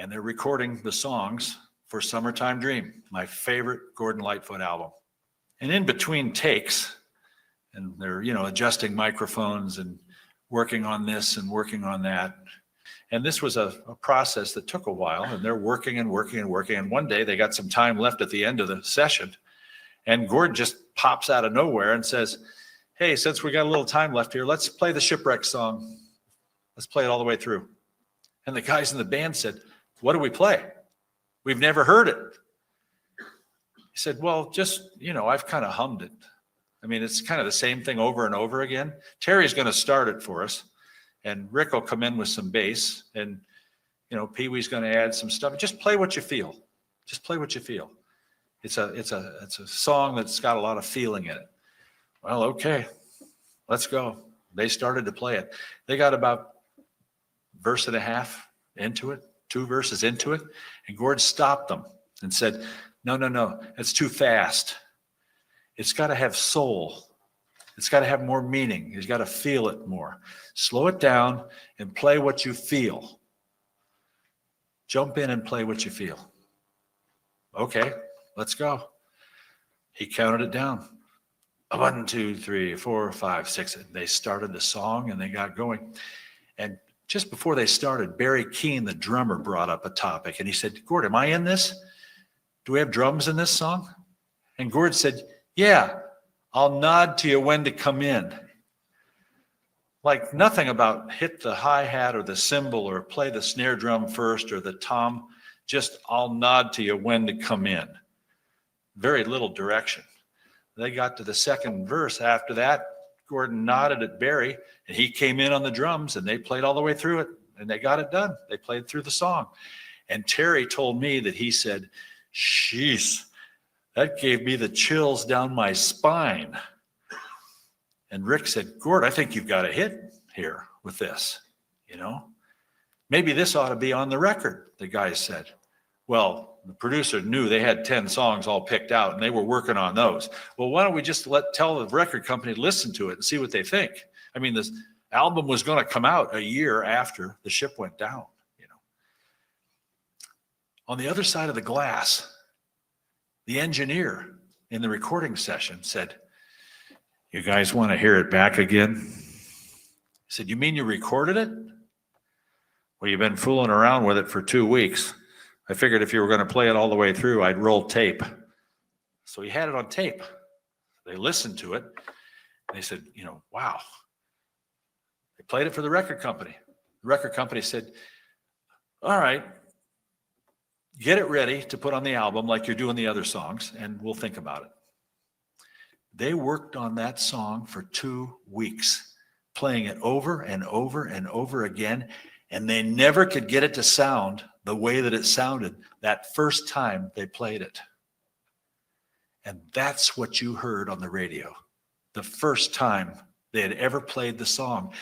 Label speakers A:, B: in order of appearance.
A: and they're recording the songs for Summertime Dream, my favorite Gordon Lightfoot album. And in between takes, and they're, adjusting microphones and working on this and working on that. And this was a process that took a while, and they're working and working and working. And one day they got some time left at the end of the session, and Gordon just pops out of nowhere and says, hey, since we got a little time left here, let's play the Shipwreck song. Let's play it all the way through. And the guys in the band said, what do we play? We've never heard it. He said, well, just, I've kind of hummed it. I mean, it's kind of the same thing over and over again. Terry's going to start it for us, and Rick will come in with some bass, and, Pee Wee's going to add some stuff. Just play what you feel. Just play what you feel. It's a song that's got a lot of feeling in it. Well, okay, let's go. They started to play it. They got about verse and a half into it, 2 verses into it, and Gord stopped them and said, no, it's too fast. It's got to have soul. It's got to have more meaning. You've got to feel it more. Slow it down and play what you feel. Jump in and play what you feel. Okay, let's go. He counted it down. 1, 2, 3, 4, 5, 6. And they started the song and they got going. And just before they started, Barry Keane, the drummer, brought up a topic. And he said, Gord, am I in this? Do we have drums in this song? And Gord said, yeah, I'll nod to you when to come in. Like nothing about hit the hi-hat or the cymbal or play the snare drum first or the tom. Just I'll nod to you when to come in. Very little direction. They got to the second verse. After that, Gordon nodded at Barry, and he came in on the drums, and they played all the way through it, and they got it done. They played through the song. And Terry told me that he said, sheesh, that gave me the chills down my spine. And Rick said, Gord, I think you've got a hit here with this, Maybe this ought to be on the record, the guy said. Well, the producer knew they had 10 songs all picked out, and they were working on those. Well, why don't we just tell the record company to listen to it and see what they think? I mean, this album was going to come out a year after the ship went down, On the other side of the glass, the engineer in the recording session said, you guys want to hear it back again? He said, you mean you recorded it? Well, you've been fooling around with it for 2 weeks. I figured if you were going to play it all the way through, I'd roll tape. So he had it on tape. They listened to it. And they said, wow. They played it for the record company. The record company said, all right, get it ready to put on the album like you're doing the other songs, and we'll think about it. They worked on that song for 2 weeks, playing it over and over and over again, and they never could get it to sound the way that it sounded that first time they played it. And that's what you heard on the radio, the first time they had ever played the song.